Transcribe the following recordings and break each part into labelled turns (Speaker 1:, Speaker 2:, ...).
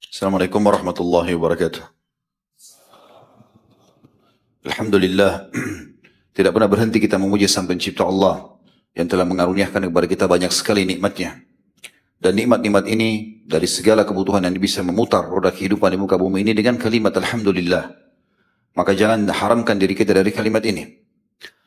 Speaker 1: Assalamualaikum warahmatullahi wabarakatuh. Alhamdulillah, tidak pernah berhenti kita memuji Sang Pencipta Allah yang telah mengaruniakan kepada kita banyak sekali nikmatnya. Dan nikmat-nikmat ini dari segala kebutuhan yang bisa memutar roda kehidupan di muka bumi ini dengan kalimat Alhamdulillah. Maka jangan haramkan diri kita dari kalimat ini.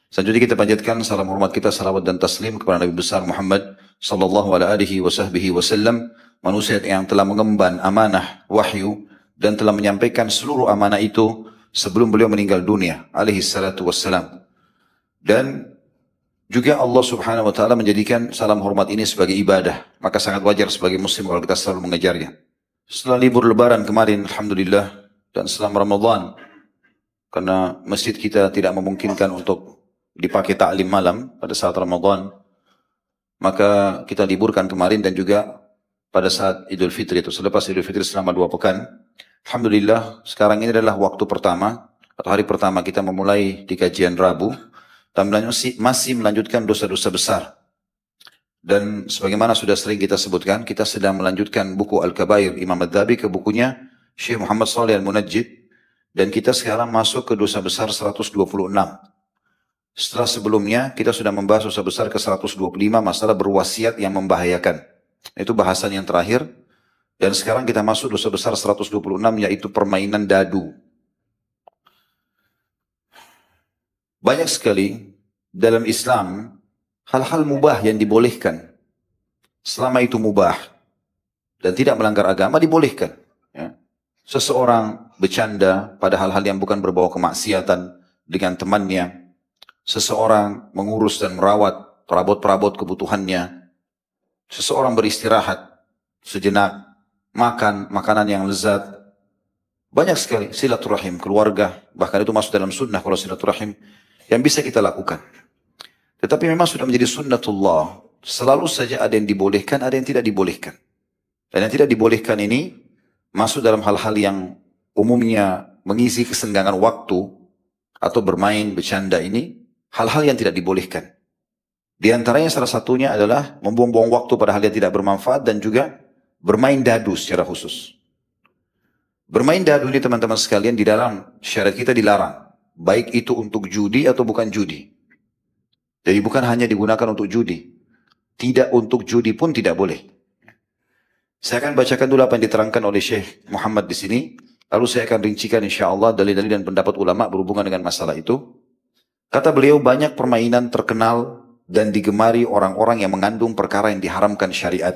Speaker 1: Selanjutnya kita panjatkan salam hormat kita, salawat dan taslim kepada Nabi besar Muhammad sallallahu alaihi wasallam, manusia yang telah mengemban amanah wahyu dan telah menyampaikan seluruh amanah itu sebelum beliau meninggal dunia alaihi salatu wassalam. Dan juga Allah subhanahu wa ta'ala menjadikan salam hormat ini sebagai ibadah, maka sangat wajar sebagai muslim kalau kita selalu mengejarnya. Setelah libur lebaran kemarin alhamdulillah, dan selama Ramadan, karena masjid kita tidak memungkinkan untuk dipakai ta'lim malam pada saat Ramadan, maka kita liburkan kemarin dan juga pada saat Idul Fitri itu, selepas Idul Fitri selama 2 pekan. Alhamdulillah sekarang ini adalah waktu pertama atau hari pertama kita memulai di kajian Rabu dan masih melanjutkan dosa-dosa besar. Dan sebagaimana sudah sering kita sebutkan, kita sedang melanjutkan buku Al-Kabair Imam Adz-Dzahabi ke bukunya Syekh Muhammad Shalih Al-Munajjid, dan kita sekarang masuk ke dosa besar 126. Setelah sebelumnya kita sudah membahas dosa besar ke 125, masalah berwasiat yang membahayakan. Itu bahasan yang terakhir. Dan sekarang kita masuk dosa besar 126, yaitu permainan dadu. Banyak sekali dalam Islam hal-hal mubah yang dibolehkan. Selama itu mubah dan tidak melanggar agama, dibolehkan. Ya. Seseorang bercanda pada hal-hal yang bukan berbau kemaksiatan dengan temannya. Seseorang mengurus dan merawat perabot-perabot kebutuhannya. Seseorang beristirahat sejenak, makan makanan yang lezat. Banyak sekali silaturahim keluarga, bahkan itu masuk dalam sunnah kalau silaturahim yang bisa kita lakukan. Tetapi memang sudah menjadi sunnatullah. Selalu saja ada yang dibolehkan, ada yang tidak dibolehkan. Dan yang tidak dibolehkan ini masuk dalam hal-hal yang umumnya mengisi kesenggangan waktu atau bermain, bercanda ini. Hal-hal yang tidak dibolehkan. Di antaranya salah satunya adalah membuang-buang waktu pada hal yang tidak bermanfaat dan juga bermain dadu secara khusus. Bermain dadu ini teman-teman sekalian di dalam syariat kita dilarang. Baik itu untuk judi atau bukan judi. Jadi bukan hanya digunakan untuk judi. Tidak untuk judi pun tidak boleh. Saya akan bacakan dulu apa yang diterangkan oleh Syekh Muhammad di sini. Lalu saya akan rincikan insyaAllah dalil-dalil dan pendapat ulama berhubungan dengan masalah itu. Kata beliau, banyak permainan terkenal dan digemari orang-orang yang mengandung perkara yang diharamkan syariat.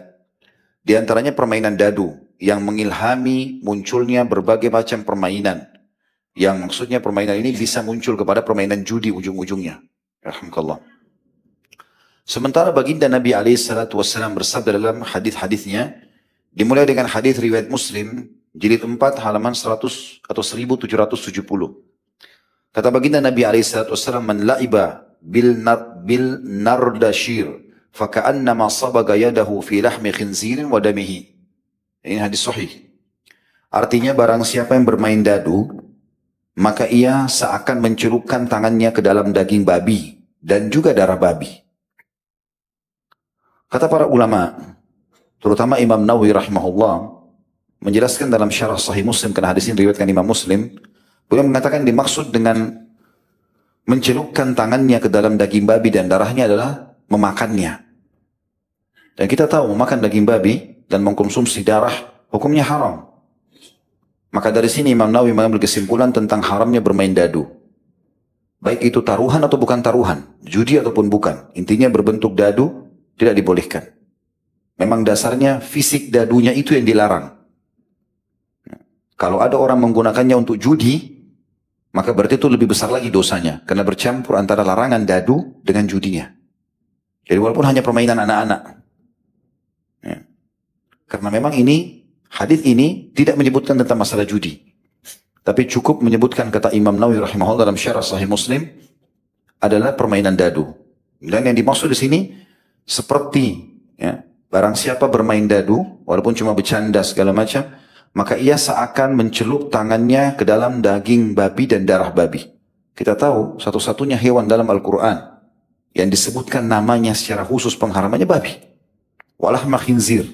Speaker 1: Di antaranya permainan dadu yang mengilhami munculnya berbagai macam permainan. Yang maksudnya permainan ini bisa muncul kepada permainan judi ujung-ujungnya. Alhamdulillah. Sementara baginda Nabi SAW bersabda dalam hadis-hadisnya, dimulai dengan hadis riwayat Muslim, jilid 4 halaman 100 atau 1770. Kata baginda Nabi SAW, man la'iba bil nardashir faka'annama sabaga yadahu fi lahmi khinzirin wa damihi. Ini hadis sahih. Artinya barang siapa yang bermain dadu, maka ia seakan mencelupkan tangannya ke dalam daging babi dan juga darah babi. Kata para ulama, terutama Imam Nawawi rahimahullah, menjelaskan dalam syarah Sahih Muslim, karena hadis ini diriwayatkan Imam Muslim, beliau mengatakan dimaksud dengan mencelupkan tangannya ke dalam daging babi dan darahnya adalah memakannya. Dan kita tahu memakan daging babi dan mengkonsumsi darah hukumnya haram. Maka dari sini Imam Nawawi mengambil kesimpulan tentang haramnya bermain dadu. Baik itu taruhan atau bukan taruhan, judi ataupun bukan. Intinya berbentuk dadu tidak dibolehkan. Memang dasarnya fisik dadunya itu yang dilarang. Kalau ada orang menggunakannya untuk judi, maka berarti itu lebih besar lagi dosanya. Karena bercampur antara larangan dadu dengan judinya. Jadi walaupun hanya permainan anak-anak. Ya. Karena memang ini, hadis ini tidak menyebutkan tentang masalah judi. Tapi cukup menyebutkan kata Imam Nawawi rahimahullah dalam syarah Sahih Muslim adalah permainan dadu. Dan yang dimaksud di sini seperti ya, barang siapa bermain dadu, walaupun cuma bercanda segala macam, maka ia seakan mencelup tangannya ke dalam daging babi dan darah babi. Kita tahu satu-satunya hewan dalam Al-Quran yang disebutkan namanya secara khusus pengharamannya babi. Walahma khinzir.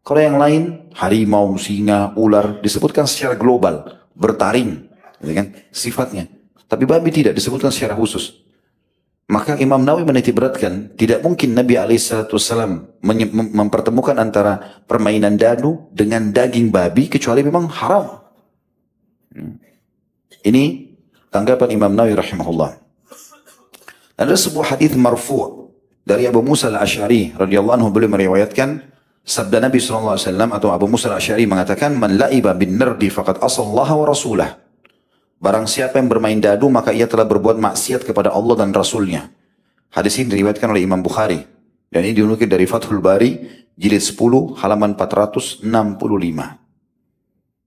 Speaker 1: Kalau yang lain, harimau, singa, ular, disebutkan secara global, bertaring, gitu kan, sifatnya. Tapi babi tidak disebutkan secara khusus. Maka Imam Nawawi menitik beratkan, tidak mungkin Nabi SAW mempertemukan antara permainan dadu dengan daging babi, kecuali memang haram. Ini tanggapan Imam Nawawi rahimahullah. Ada sebuah hadis marfu' dari Abu Musa al-Asy'ari radhiyallahu anhu, beliau meriwayatkan sabda Nabi SAW, atau Abu Musa al-Asy'ari mengatakan, man la'iba bin nardi faqad asallaha wa rasulah. Barang siapa yang bermain dadu, maka ia telah berbuat maksiat kepada Allah dan Rasulnya. Hadis ini diriwayatkan oleh Imam Bukhari. Dan ini dinukil dari Fathul Bari, jilid 10, halaman 465.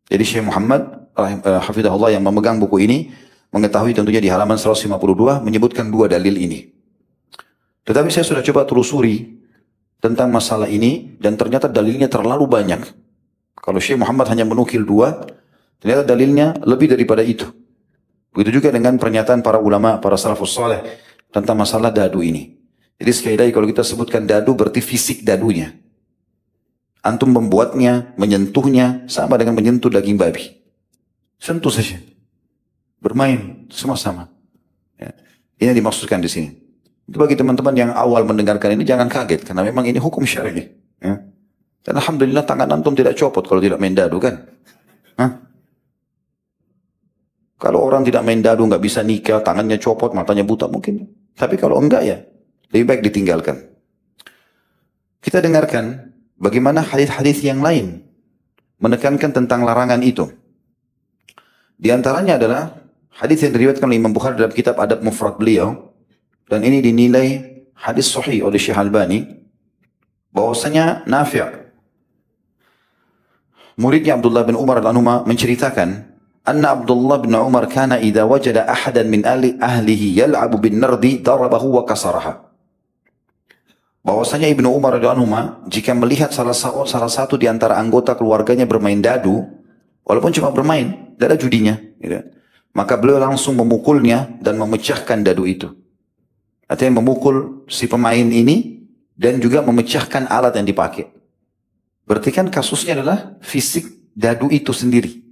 Speaker 1: Jadi Syekh Muhammad, hafidhahullah, yang memegang buku ini, mengetahui tentunya di halaman 152, menyebutkan dua dalil ini. Tetapi saya sudah coba telusuri tentang masalah ini, dan ternyata dalilnya terlalu banyak. Kalau Syekh Muhammad hanya menukil dua, ternyata dalilnya lebih daripada itu. Begitu juga dengan pernyataan para ulama, para salafus saleh tentang masalah dadu ini. Jadi sekali lagi, kalau kita sebutkan dadu berarti fisik dadunya. Antum membuatnya, menyentuhnya sama dengan menyentuh daging babi. Sentuh saja. Bermain sama-sama. Ya. Ini yang dimaksudkan di sini. Itu bagi teman-teman yang awal mendengarkan ini jangan kaget, karena memang ini hukum syar'i. Ya. Dan alhamdulillah tangan antum tidak copot kalau tidak main dadu kan. Hah? Kalau orang tidak main dadu, nggak bisa nikah, tangannya copot, matanya buta mungkin. Tapi kalau enggak ya, lebih baik ditinggalkan. Kita dengarkan bagaimana hadis-hadis yang lain menekankan tentang larangan itu. Di antaranya adalah hadis yang diriwayatkan oleh Imam Bukhari dalam kitab Adab Mufrad beliau, dan ini dinilai hadis sahih oleh Syekh Albani, bahwasanya Nafi', muridnya Abdullah bin Umar al-Anhuma, menceritakan anna Abdullah bin Umar kana idza wajada ahadan min ahlihi yal'abu bin nardi darabahu wa kasaraha. Bahwasanya Ibnu Umar radhiyallahu anhu jika melihat salah satu di antara anggota keluarganya bermain dadu, walaupun cuma bermain, tidak ada judinya, gitu, maka beliau langsung memukulnya dan memecahkan dadu itu. Artinya memukul si pemain ini dan juga memecahkan alat yang dipakai. Berarti kan kasusnya adalah fisik dadu itu sendiri.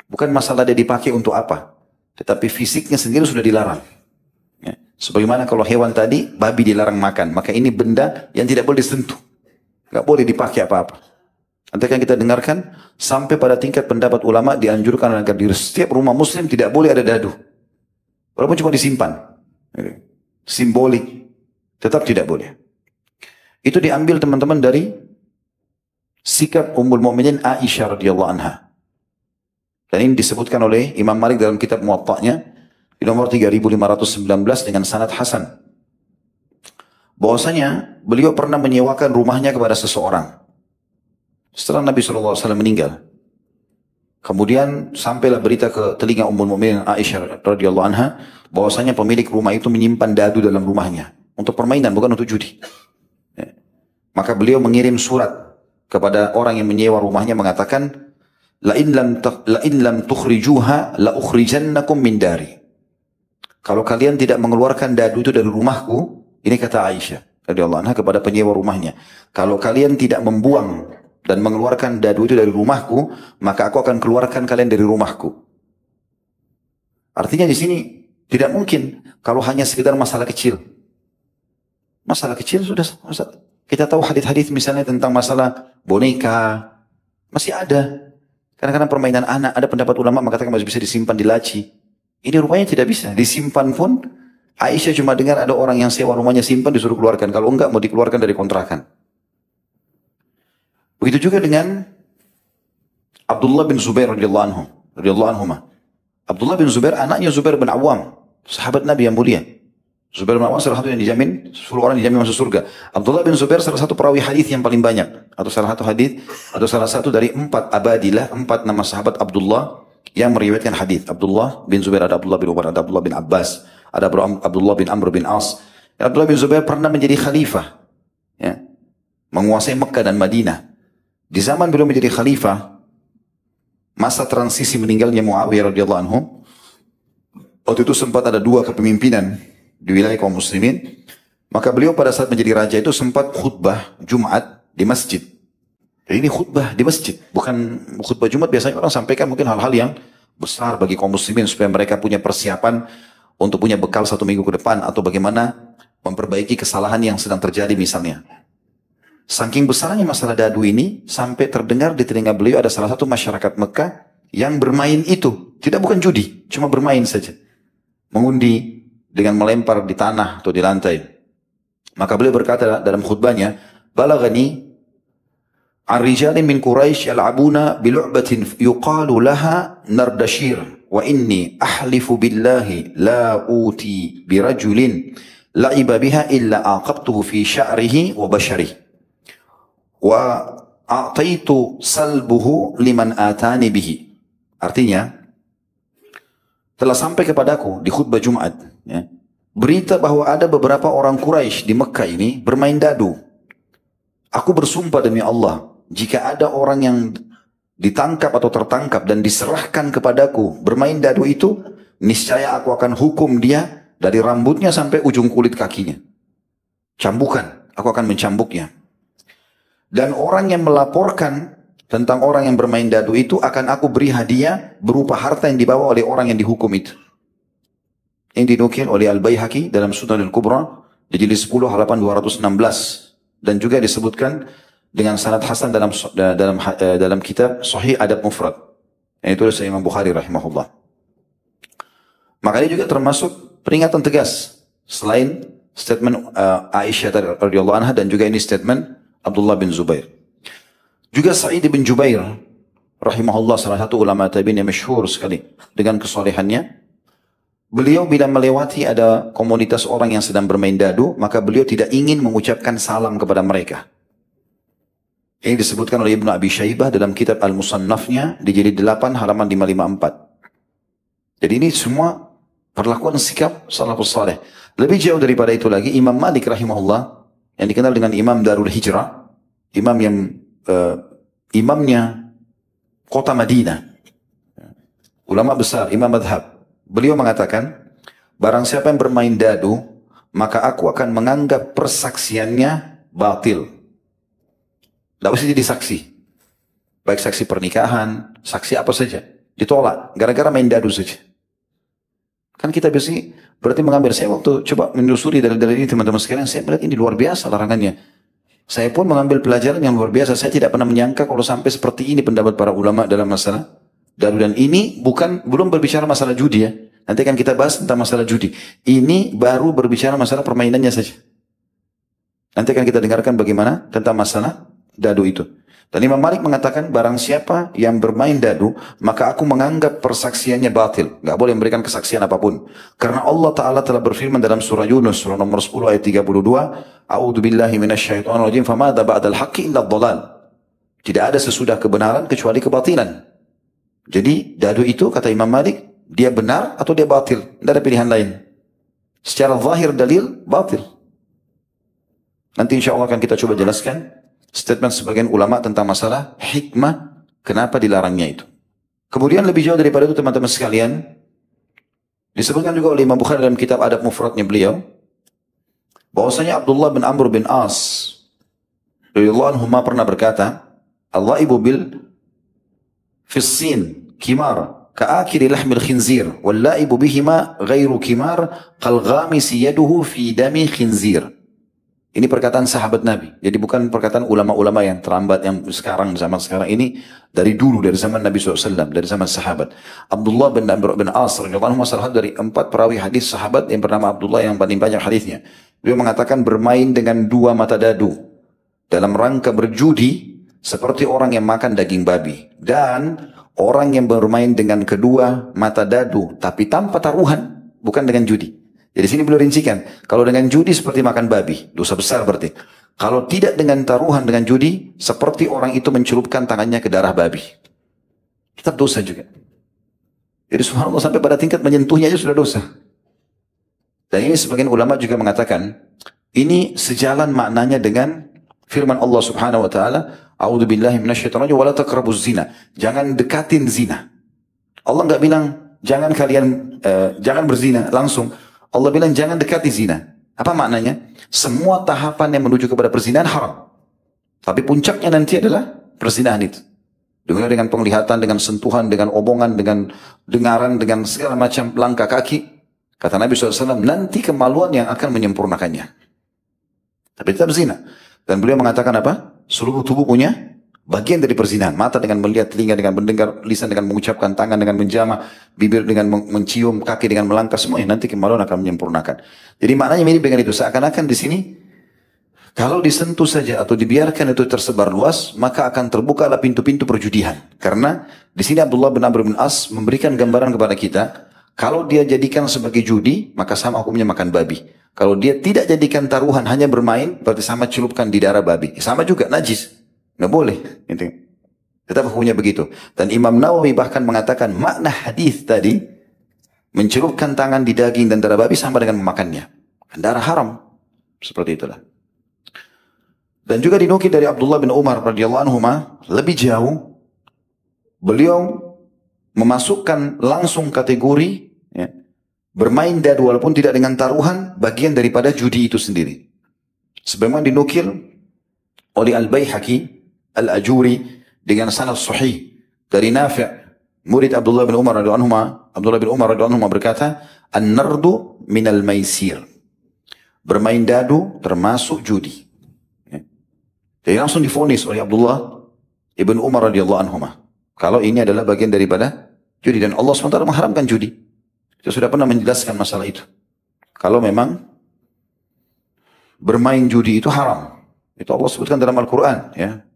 Speaker 1: Bukan masalah dia dipakai untuk apa, tetapi fisiknya sendiri sudah dilarang. Ya. Sebagaimana kalau hewan tadi, babi dilarang makan, maka ini benda yang tidak boleh disentuh. Nggak boleh dipakai apa-apa. Nanti akan kita dengarkan, sampai pada tingkat pendapat ulama dianjurkan agar di setiap rumah muslim tidak boleh ada dadu. Walaupun cuma disimpan. Simbolik. Tetap tidak boleh. Itu diambil teman-teman dari sikap Ummul Mukminin Aisyah radhiyallahu anha. Dan ini disebutkan oleh Imam Malik dalam kitab Muwatta'nya di nomor 3519 dengan sanad hasan. Bahwasanya beliau pernah menyewakan rumahnya kepada seseorang setelah Nabi SAW meninggal. Kemudian sampailah berita ke telinga Ummul Mukminin Aisyah radhiyallahu anha bahwasanya pemilik rumah itu menyimpan dadu dalam rumahnya untuk permainan, bukan untuk judi. Maka beliau mengirim surat kepada orang yang menyewa rumahnya mengatakan, La in lam tukhrijuha la ukhrijannakum min dari. Kalau kalian tidak mengeluarkan dadu itu dari rumahku, ini kata Aisyah radhiyallahu anha kepada penyewa rumahnya, kalau kalian tidak membuang dan mengeluarkan dadu itu dari rumahku, maka aku akan keluarkan kalian dari rumahku. Artinya di sini tidak mungkin kalau hanya sekedar masalah kecil. Masalah kecil sudah masalah. Kita tahu hadis-hadis misalnya tentang masalah boneka masih ada. Kadang-kadang permainan anak, ada pendapat ulama mengatakan masih bisa disimpan di laci. Ini rupanya tidak bisa. Disimpan pun, Aisyah cuma dengar ada orang yang sewa rumahnya simpan, disuruh keluarkan. Kalau enggak, mau dikeluarkan dari kontrakan. Begitu juga dengan Abdullah bin Zubair radhiyallahu anhu. Abdullah bin Zubair, anaknya Zubair bin Awam, sahabat Nabi yang mulia. Zubair bin Awam salah satu yang dijamin, 10 orang dijamin masuk surga. Abdullah bin Zubair salah satu perawi hadis yang paling banyak, atau salah satu dari 4 abadilah, 4 nama sahabat Abdullah yang meriwayatkan hadis. Abdullah bin Zubair, ada Abdullah bin Umar, ada Abdullah bin Abbas, ada Abdullah bin Amr bin As. Abdullah bin Zubair pernah menjadi khalifah, ya, menguasai Mekah dan Madinah. Di zaman beliau menjadi khalifah, masa transisi meninggalnya Muawiyah radhiyallahu anhu, waktu itu sempat ada 2 kepemimpinan di wilayah kaum muslimin. Maka beliau pada saat menjadi raja itu sempat khutbah Jumat di masjid. Jadi ini khutbah di masjid, bukan khutbah Jumat. Biasanya orang sampaikan mungkin hal-hal yang besar bagi kaum muslimin supaya mereka punya persiapan untuk punya bekal 1 minggu ke depan atau bagaimana memperbaiki kesalahan yang sedang terjadi misalnya. Saking besarnya masalah dadu ini sampai terdengar di telinga beliau ada salah satu masyarakat Mekah yang bermain itu, tidak bukan judi, cuma bermain saja. Mengundi dengan melempar di tanah atau di lantai. Maka beliau berkata dalam khutbahnya, "Balagani ar-rijali min Quraisy yal'abuna bilu'batin yuqalu laha nardashir wa inni ahlifu billahi la uti birajulin la'iba biha illa aqabtuhu fi sya'rihi wa basharihi wa a'taitu salbuhu liman atani bihi." Artinya, telah sampai kepadaku di khutbah Jumat ya, berita bahwa ada beberapa orang Quraisy di Mekah ini bermain dadu. Aku bersumpah demi Allah, jika ada orang yang ditangkap atau tertangkap dan diserahkan kepadaku bermain dadu itu, niscaya aku akan hukum dia dari rambutnya sampai ujung kulit kakinya. Cambukan, aku akan mencambuknya. Dan orang yang melaporkan tentang orang yang bermain dadu itu akan aku beri hadiah berupa harta yang dibawa oleh orang yang dihukum itu. Ini dinukil oleh Al-Baihaqi dalam Sunan Al-Kubra di jilid 10 halaman 216 dan juga disebutkan dengan sanad hasan dalam kitab Sahih Adab Mufrad yang ditulis oleh Imam Bukhari rahimahullah. Maka ini juga termasuk peringatan tegas selain statement Aisyah radhiyallahu anha dan juga ini statement Abdullah bin Zubair. Juga Sa'id bin Jubair rahimahullah, salah satu ulama tabi'in yang masyhur sekali dengan kesolehannya. Beliau bila melewati ada komunitas orang yang sedang bermain dadu, maka beliau tidak ingin mengucapkan salam kepada mereka. Ini disebutkan oleh Ibnu Abi Syaibah dalam kitab Al-Musannafnya di jilid 8 halaman 554. Jadi ini semua perlakuan sikap salafus saleh. Lebih jauh daripada itu lagi, Imam Malik rahimahullah yang dikenal dengan Imam Darul Hijrah, imam yang imamnya kota Madinah, ulama besar, imam madhab. Beliau mengatakan, barang siapa yang bermain dadu, maka aku akan menganggap persaksiannya batil. Tidak usah jadi saksi. Baik saksi pernikahan, saksi apa saja. Ditolak, gara-gara main dadu saja. Kan kita biasanya berarti mengambil. Saya waktu coba menelusuri dalil-dalil ini teman-teman sekalian, saya melihat ini luar biasa larangannya. Saya pun mengambil pelajaran yang luar biasa. Saya tidak pernah menyangka kalau sampai seperti ini pendapat para ulama dalam masalah dadu. Dan ini belum berbicara masalah judi ya. Nanti akan kita bahas tentang masalah judi. Ini baru berbicara masalah permainannya saja. Nanti akan kita dengarkan bagaimana tentang masalah dadu itu. Dan Imam Malik mengatakan barang siapa yang bermain dadu, maka aku menganggap persaksiannya batil. Gak boleh memberikan kesaksian apapun. Karena Allah Ta'ala telah berfirman dalam surah Yunus, surah nomor 10 ayat 32, A'udhu billahi minasyaitonir rajim, famada ba'dal haqqi illa dhalal. Tidak ada sesudah kebenaran kecuali kebatilan. Jadi dadu itu kata Imam Malik, dia benar atau dia batil. Tidak ada pilihan lain. Secara zahir dalil, batil. Nanti insya Allah akan kita coba jelaskan statement sebagian ulama tentang masalah hikmah kenapa dilarangnya itu. Kemudian lebih jauh daripada itu teman-teman sekalian, disebutkan juga oleh Imam Bukhari dalam kitab Adab Mufradnya beliau, bahwasanya Abdullah bin Amr bin As radhiyallahu anhu pernah berkata, Allah ibu bil fissin kimar ka'akili lahmil khinzir wal laibu bihima ghairu kimar qal ghamisi yaduhu fi dami khinzir. Ini perkataan sahabat Nabi. Jadi bukan perkataan ulama-ulama yang terlambat, yang sekarang, zaman sekarang ini. Dari dulu, dari zaman Nabi SAW, dari zaman sahabat. Abdullah bin Amr bin As, salah satu dari 4 perawi hadis sahabat yang bernama Abdullah yang paling banyak hadisnya. Beliau mengatakan bermain dengan 2 mata dadu. Dalam rangka berjudi, seperti orang yang makan daging babi. Dan orang yang bermain dengan kedua mata dadu, tapi tanpa taruhan, bukan dengan judi. Jadi sini beliau rincikan, kalau dengan judi seperti makan babi, dosa besar berarti. Kalau tidak dengan taruhan dengan judi, seperti orang itu mencelupkan tangannya ke darah babi. Tetap dosa juga. Jadi subhanallah sampai pada tingkat menyentuhnya aja sudah dosa. Dan ini sebagian ulama juga mengatakan, ini sejalan maknanya dengan firman Allah subhanahu wa ta'ala, A'udhu billahi minasyaitonir rajim wa la taqrabuz zina. Jangan dekatin zina. Allah enggak bilang jangan kalian jangan berzina langsung. Allah bilang jangan dekati zina. Apa maknanya? Semua tahapan yang menuju kepada perzinahan haram. Tapi puncaknya nanti adalah Perzinahan itu. Dengan penglihatan, dengan sentuhan, dengan omongan, dengan dengaran, dengan segala macam langkah kaki. Kata Nabi SAW, nanti kemaluan yang akan menyempurnakannya. Tapi tetap zina. Dan beliau mengatakan apa? Seluruh tubuh punya bagian dari perzinahan. Mata dengan melihat, telinga dengan mendengar, lisan dengan mengucapkan, tangan dengan menjamah, bibir dengan mencium, kaki dengan melangkah, semuanya nanti kemaluan akan menyempurnakan. Jadi maknanya mirip dengan itu. Seakan-akan di sini, kalau disentuh saja atau dibiarkan itu tersebar luas, maka akan terbukalah pintu-pintu perjudian. Karena di sini Abdullah bin Amr bin As memberikan gambaran kepada kita, kalau dia jadikan sebagai judi, maka sama hukumnya makan babi. Kalau dia tidak jadikan taruhan, hanya bermain, berarti sama celupkan di darah babi. Sama juga, najis. Nggak boleh. Tetap hukumnya begitu. Dan Imam Nawawi bahkan mengatakan, makna hadis tadi, mencelupkan tangan di daging dan darah babi sama dengan memakannya. Darah haram. Seperti itulah. Dan juga dinukil dari Abdullah bin Umar radhiyallahu anhu lebih jauh, beliau memasukkan langsung kategori ya, bermain dadu walaupun tidak dengan taruhan bagian daripada judi itu sendiri. Sebagaimana dinukil oleh Al-Baihaqi Al-Ajuri dengan sanad sahih dari Nafi' murid Abdullah bin Umar radhiyallahu anhu. Abdullah bin Umar radhiyallahu anhu berkata, "An-nardu minal maisir." Bermain dadu termasuk judi. Jadi langsung divonis oleh Abdullah ibn Umar radhiyallahu anhu. Kalau ini adalah bagian daripada judi dan Allah SWT mengharamkan judi. Kita sudah pernah menjelaskan masalah itu. Kalau memang bermain judi itu haram, itu Allah sebutkan dalam Al-Quran. Ya.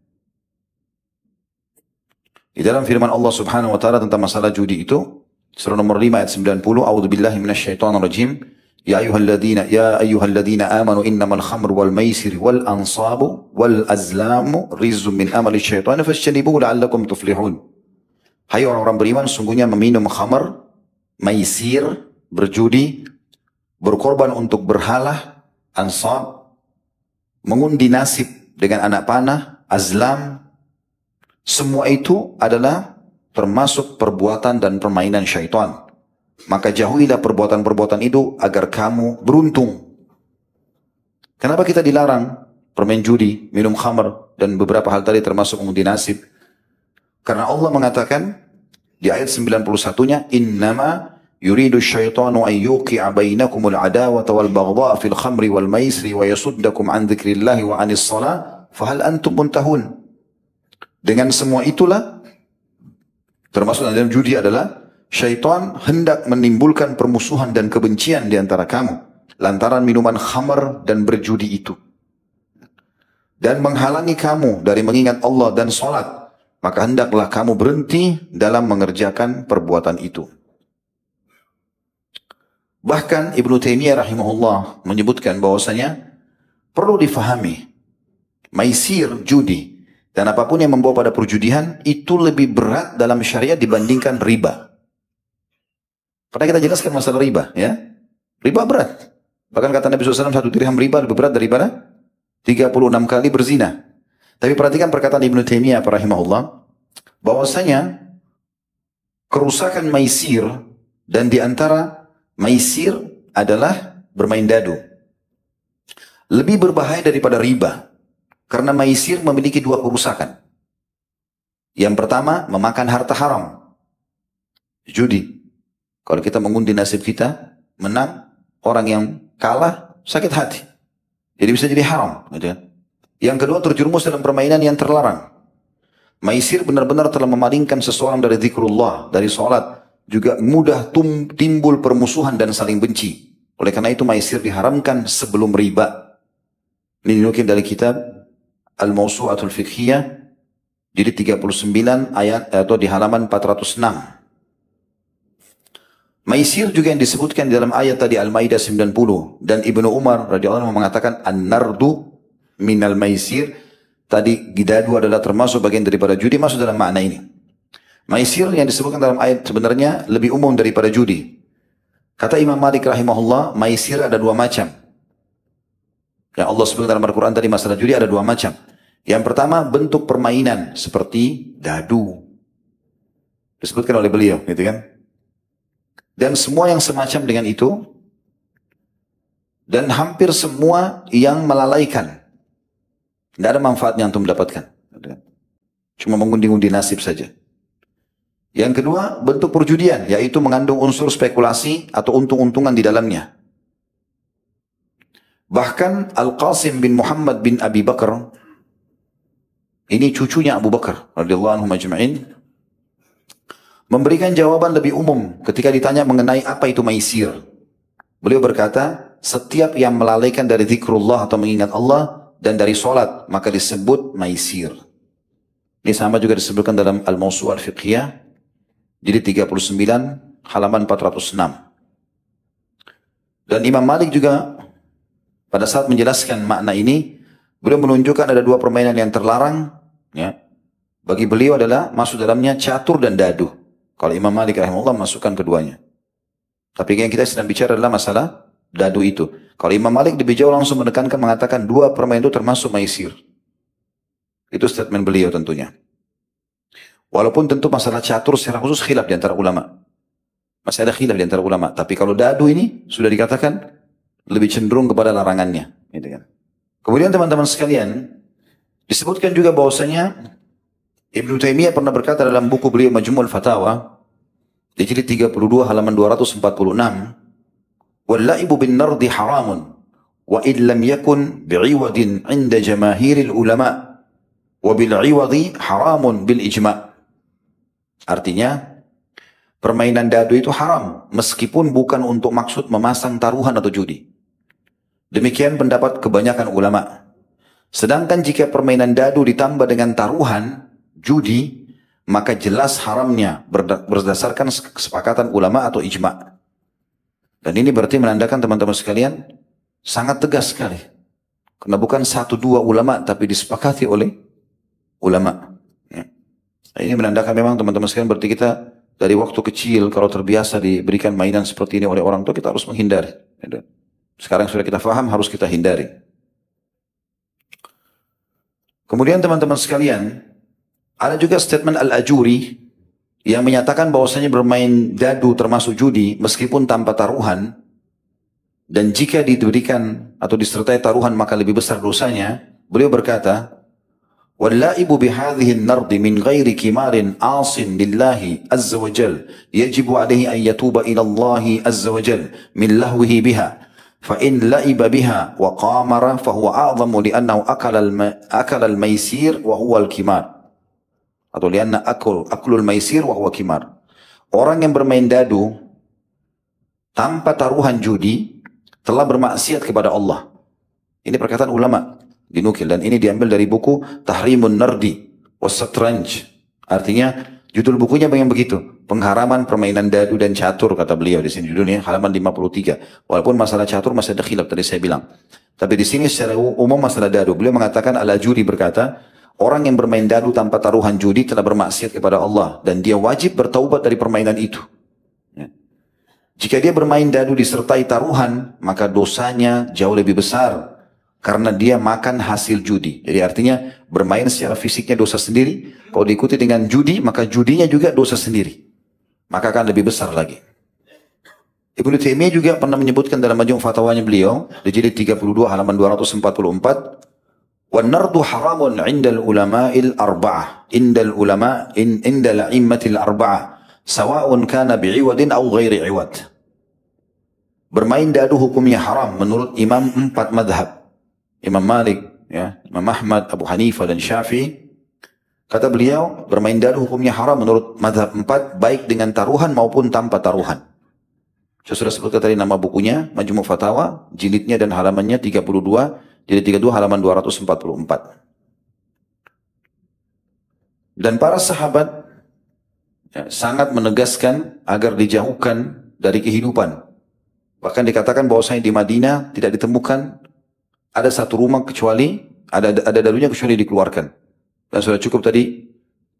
Speaker 1: Di dalam firman Allah Subhanahu Wa Taala tentang masalah judi itu, surah nomor 5 ayat 90, A'udzubillahi minasyaitonirrajim. Ya ayyuhalladzina amanu innamal khamru wal maisir wal ansabu wal azlamu rizqun min amali syaitan fajtanibuhu la'allakum tuflihun. Hai orang-orang beriman, sungguhnya meminum khamar, maisir, berjudi, berkorban untuk berhala, ansab, mengundi nasib dengan anak panah, azlam, semua itu adalah termasuk perbuatan dan permainan syaitan. Maka jauhilah perbuatan-perbuatan itu agar kamu beruntung. Kenapa kita dilarang permain judi, minum khamar, dan beberapa hal tadi termasuk mengundi nasib? Karena Allah mengatakan di ayat 91-nya, Innama yuridu syaitanu an yuqi'a bainakumul adawata wal baghdha'a fil khamri wal maisri wa yasuddakum an dzikrillahi wa anis shalah fahal antum muntahun. Dengan semua itulah, termasuk dalam judi adalah syaitan hendak menimbulkan permusuhan dan kebencian di antara kamu lantaran minuman khamar dan berjudi itu, dan menghalangi kamu dari mengingat Allah dan salat, maka hendaklah kamu berhenti dalam mengerjakan perbuatan itu. Bahkan Ibnu Taimiyah rahimahullah menyebutkan bahwasanya perlu difahami maisir, judi, dan apapun yang membawa pada perjudian itu lebih berat dalam syariat dibandingkan riba. Pernah kita jelaskan masalah riba, ya? Riba berat. Bahkan kata Nabi SAW, 1 dirham riba lebih berat daripada 36 kali berzina. Tapi perhatikan perkataan Ibnu Taimiyah rahimahullah, bahwasanya kerusakan maisir, dan di antara maisir adalah bermain dadu, lebih berbahaya daripada riba. Karena maisir memiliki 2 kerusakan. Yang pertama, memakan harta haram. Judi. Kalau kita mengundi nasib kita, menang, orang yang kalah, sakit hati. Jadi bisa jadi haram. Gitu kan? Yang kedua, terjerumus dalam permainan yang terlarang. Maisir benar-benar telah memalingkan seseorang dari zikrullah, dari sholat. Juga mudah timbul permusuhan dan saling benci. Oleh karena itu, maisir diharamkan sebelum riba. Ini dinukil dari kitab Al-Mawsu'atul Fiqhiyah, jilid 39 ayat atau di halaman 406. Maisir juga yang disebutkan di dalam ayat tadi Al-Maidah 90, dan Ibnu Umar radhiyallahu anhu mengatakan an-nardu minal maisir, tadi gidadu adalah termasuk bagian daripada judi, masuk dalam makna ini. Maisir yang disebutkan dalam ayat sebenarnya lebih umum daripada judi. Kata Imam Malik rahimahullah, maisir ada 2 macam. Yang Allah sebutkan dalam Al-Quran tadi masalah judi ada 2 macam. Yang pertama bentuk permainan seperti dadu. Disebutkan oleh beliau, gitu kan? Dan semua yang semacam dengan itu, dan hampir semua yang melalaikan. Tidak ada manfaatnya untuk mendapatkan. Cuma mengundi-undi nasib saja. Yang kedua, bentuk perjudian, yaitu mengandung unsur spekulasi atau untung-untungan di dalamnya. Bahkan Al-Qasim bin Muhammad bin Abi Bakar, ini cucunya Abu Bakar radhiyallahu anhu majma'in, memberikan jawaban lebih umum ketika ditanya mengenai apa itu maisir. Beliau berkata, setiap yang melalaikan dari zikrullah atau mengingat Allah dan dari solat, maka disebut maisir. Ini sama juga disebutkan dalam Al-Mawsu' Al-Fiqhiyah, jadi 39 halaman 406. Dan Imam Malik juga pada saat menjelaskan makna ini, beliau menunjukkan ada dua permainan yang terlarang, ya. Bagi beliau adalah masuk dalamnya catur dan dadu. Kalau Imam Malik rahimahullah masukkan keduanya. Tapi yang kita sedang bicara adalah masalah dadu itu. Kalau Imam Malik lebih jauh langsung menekankan, mengatakan dua permainan itu termasuk maisir. Itu statement beliau tentunya. Walaupun tentu masalah catur secara khusus khilaf di antara ulama. Masih ada khilaf di antara ulama. Tapi kalau dadu ini sudah dikatakan lebih cenderung kepada larangannya. Gitu kan. Kemudian teman-teman sekalian, disebutkan juga bahwasanya Ibnu Taimiyah pernah berkata dalam buku beliau Majmu'ul Fatawa, di jilid 32 halaman 246, "Wal-la'ibu bin-nardi haramun, wa in lam yakun bi'iwadin 'inda jamaahiril ulama, wa bil-'iwadi haramun bil-ijma'." Artinya, permainan dadu itu haram, meskipun bukan untuk maksud memasang taruhan atau judi. Demikian pendapat kebanyakan ulama. Sedangkan jika permainan dadu ditambah dengan taruhan, judi, maka jelas haramnya berdasarkan kesepakatan ulama atau ijma'. Dan ini berarti menandakan teman-teman sekalian sangat tegas sekali. Karena bukan satu dua ulama, tapi disepakati oleh ulama. Ya. Ini menandakan memang teman-teman sekalian berarti kita dari waktu kecil kalau terbiasa diberikan mainan seperti ini oleh orang tua, kita harus menghindari. Sekarang sudah kita faham, harus kita hindari. Kemudian teman-teman sekalian, ada juga statement Al-Ajuri yang menyatakan bahwasanya bermain dadu termasuk judi meskipun tanpa taruhan, dan jika diberikan atau disertai taruhan maka lebih besar dosanya. Beliau berkata, "Wal-la'ibu bihadhihi an-nardi min ghairi kimarin 'asin lillahi azza wa jal, yajibu 'alaihi an yatuba ila Allah azza wa jal min lahwihi biha. فإن لعب بها وقامر فهو أعظم لأنه أكل الميسير وهو الكمار." Atau lianna aklul maisir wa huwa kimar. Orang yang bermain dadu tanpa taruhan judi telah bermaksiat kepada Allah. Ini perkataan ulama dinukil, dan ini diambil dari buku Tahrimun Nardi was-Satranj. Artinya judul bukunya yang begitu, pengharaman permainan dadu dan catur, kata beliau di sini judulnya halaman 53. Walaupun masalah catur masih ada khilaf tadi saya bilang. Tapi di sini secara umum masalah dadu, beliau mengatakan, Al-Ajuri berkata, orang yang bermain dadu tanpa taruhan judi telah bermaksiat kepada Allah dan dia wajib bertaubat dari permainan itu. Ya. Jika dia bermain dadu disertai taruhan, maka dosanya jauh lebih besar karena dia makan hasil judi. Jadi artinya bermain secara fisiknya dosa sendiri, kalau diikuti dengan judi, maka judinya juga dosa sendiri. Maka akan lebih besar lagi. Ibnu Taimiyah juga pernah menyebutkan dalam Majmu' Fatwanya beliau di jilid 32 halaman 244, "Wan-nardu haramun 'indal ulama'il arba'ah, indal ulama' indal a'immatil arba'ah, sawa'un kana bi'iwadin aw ghairi 'iwad." Bermain dadu hukumnya haram menurut imam 4 madhab. Imam Malik, ya, Imam Ahmad, Abu Hanifah dan Syafi'i. Kata beliau, bermain dadu hukumnya haram menurut madhab 4, baik dengan taruhan maupun tanpa taruhan. Saya sudah sebutkan tadi nama bukunya, Majmu' Fatawa, jilidnya dan halamannya 32, jilid 32 halaman 244. Dan para sahabat ya, sangat menegaskan agar dijauhkan dari kehidupan. Bahkan dikatakan bahwasanya di Madinah tidak ditemukan ada satu rumah kecuali ada dadunya kecuali dikeluarkan. Dan sudah cukup tadi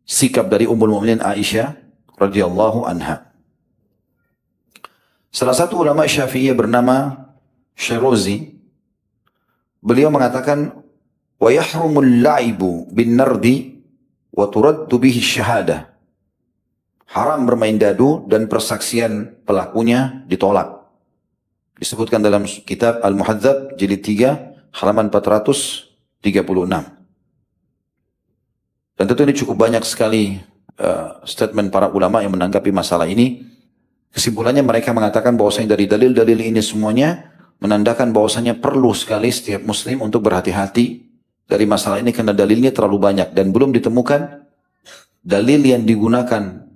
Speaker 1: sikap dari Ummul Mukminin Aisyah radhiyallahu anha. Salah satu ulama Syafi'iyah bernama Syairozi, beliau mengatakan, "Wa yahrumul la'ibu bin nardi wa turaddu bihi syahadah." Haram bermain dadu dan persaksian pelakunya ditolak. Disebutkan dalam kitab Al-Muhadzab jilid 3 halaman 436. Dan tentu ini cukup banyak sekali statement para ulama yang menanggapi masalah ini. Kesimpulannya mereka mengatakan bahwasanya dari dalil-dalil ini semuanya menandakan bahwasanya perlu sekali setiap muslim untuk berhati-hati dari masalah ini karena dalilnya terlalu banyak dan belum ditemukan dalil yang digunakan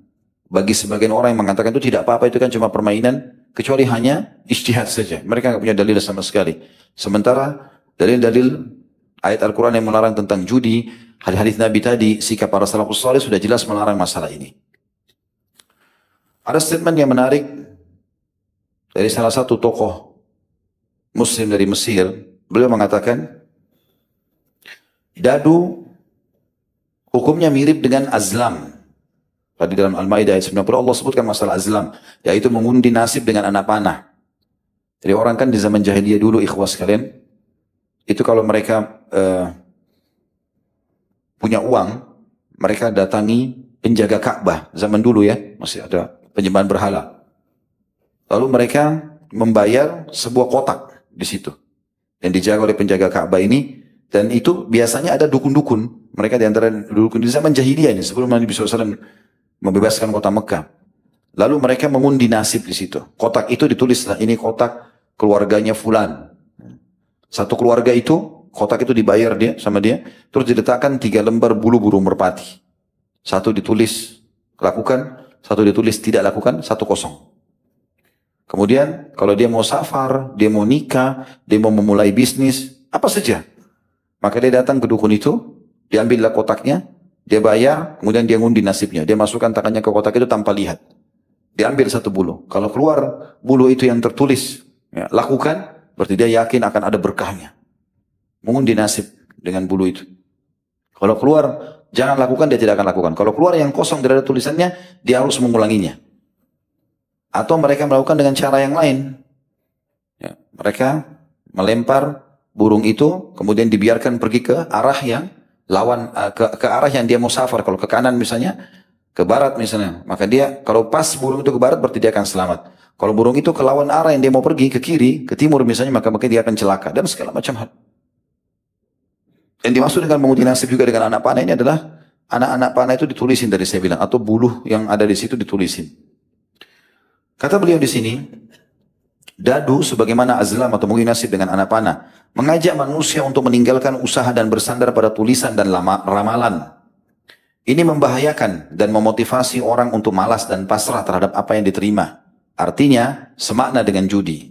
Speaker 1: bagi sebagian orang yang mengatakan itu tidak apa-apa, itu kan cuma permainan, kecuali hanya ijtihad saja. Mereka tidak punya dalil sama sekali. Sementara dalil-dalil ayat Al-Quran yang melarang tentang judi, hadis-hadis Nabi tadi, sikap para salafus saleh sudah jelas melarang masalah ini. Ada statement yang menarik dari salah satu tokoh Muslim dari Mesir. Beliau mengatakan, dadu hukumnya mirip dengan azlam. Tadi dalam Al-Ma'idah ayat 90 Allah sebutkan masalah azlam, yaitu mengundi nasib dengan anak panah. Jadi orang kan di zaman jahiliyah dulu, ikhwas kalian, itu kalau mereka punya uang, mereka datangi penjaga Ka'bah zaman dulu ya, masih ada penyembahan berhala. Lalu mereka membayar sebuah kotak di situ yang dijaga oleh penjaga Ka'bah ini, dan itu biasanya ada dukun-dukun. Mereka di antara dukun di zaman jahiliyah ini sebelum Nabi SAW membebaskan kota Mekah. Lalu mereka mengundi nasib di situ. Kotak itu ditulislah, ini kotak keluarganya fulan. Satu keluarga itu, kotak itu dibayar dia sama dia, terus diletakkan 3 lembar bulu burung merpati. Satu ditulis lakukan, satu ditulis tidak lakukan, 1 kosong. Kemudian kalau dia mau safar, dia mau nikah, dia mau memulai bisnis, apa saja, maka dia datang ke dukun itu, diambillah kotaknya, dia bayar, kemudian dia ngundi nasibnya. Dia masukkan tangannya ke kotak itu tanpa lihat. Diambil 1 bulu. Kalau keluar bulu itu yang tertulis, ya, lakukan, berarti dia yakin akan ada berkahnya. Mengundi nasib dengan bulu itu. Kalau keluar, jangan lakukan, dia tidak akan lakukan. Kalau keluar yang kosong tidak ada tulisannya, dia harus mengulanginya. Atau mereka melakukan dengan cara yang lain. Ya, mereka melempar burung itu, kemudian dibiarkan pergi ke arah yang lawan, ke arah yang dia mau safar. Kalau ke kanan misalnya, ke barat misalnya, maka dia kalau pas burung itu ke barat berarti dia akan selamat. Kalau burung itu ke lawan arah yang dia mau pergi, ke kiri, ke timur misalnya, maka dia akan celaka dan segala macam hal. Dan dimaksud dengan mengundi nasib juga dengan anak panah ini adalah anak-anak panah itu ditulisin dari saya bilang, atau buluh yang ada di situ ditulisin. Kata beliau di sini, dadu sebagaimana azlam atau mengundi nasib dengan anak panah mengajak manusia untuk meninggalkan usaha dan bersandar pada tulisan dan ramalan. Ini membahayakan dan memotivasi orang untuk malas dan pasrah terhadap apa yang diterima. Artinya, semakna dengan judi.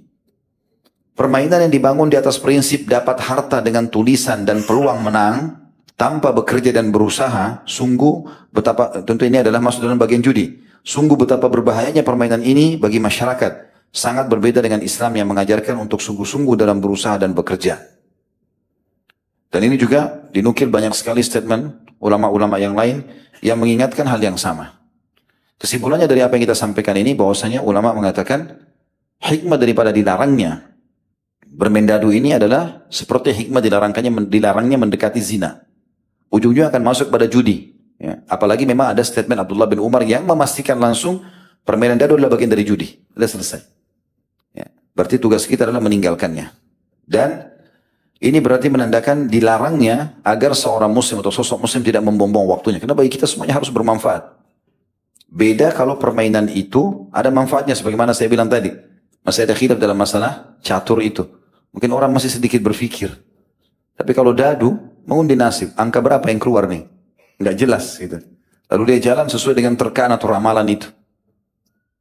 Speaker 1: Permainan yang dibangun di atas prinsip dapat harta dengan tulisan dan peluang menang tanpa bekerja dan berusaha, sungguh betapa, tentu ini adalah masuk dalam bagian judi. Sungguh betapa berbahayanya permainan ini bagi masyarakat. Sangat berbeda dengan Islam yang mengajarkan untuk sungguh-sungguh dalam berusaha dan bekerja. Dan ini juga dinukil banyak sekali statement ulama-ulama yang lain yang mengingatkan hal yang sama. Kesimpulannya dari apa yang kita sampaikan ini, bahwasanya ulama mengatakan hikmah daripada dilarangnya bermain dadu ini adalah seperti hikmah dilarangnya mendekati zina. Ujungnya akan masuk pada judi. Ya. Apalagi memang ada statement Abdullah bin Umar yang memastikan langsung permainan dadu adalah bagian dari judi. Sudah selesai. Ya. Berarti tugas kita adalah meninggalkannya. Dan ini berarti menandakan dilarangnya agar seorang muslim atau sosok muslim tidak membuang waktunya. Karena bagi kita semuanya harus bermanfaat. Beda kalau permainan itu ada manfaatnya. Sebagaimana saya bilang tadi. Masih ada khilaf dalam masalah catur itu. Mungkin orang masih sedikit berpikir. Tapi kalau dadu, mengundi nasib. Angka berapa yang keluar nih? Nggak jelas gitu. Lalu dia jalan sesuai dengan terkaan atau ramalan itu.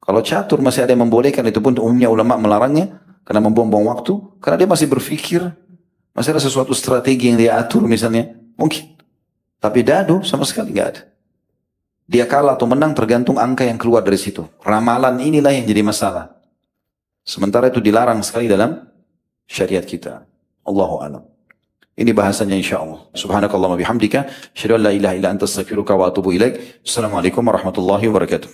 Speaker 1: Kalau catur masih ada yang membolehkan, itu pun umumnya ulama melarangnya. Karena membuang-buang waktu. Karena dia masih berpikir. Masih ada sesuatu strategi yang dia atur misalnya. Mungkin. Tapi dadu sama sekali nggak ada. Dia kalah atau menang tergantung angka yang keluar dari situ. Ramalan inilah yang jadi masalah. Sementara itu dilarang sekali dalam syariat kita. Allahu a'lam. Ini bahasanya insyaallah. Subhanakallahumma bihamdika, asyhadu an la ilaha illa anta astaghfiruka wa atubu ilaik. Assalamualaikum warahmatullahi wabarakatuh.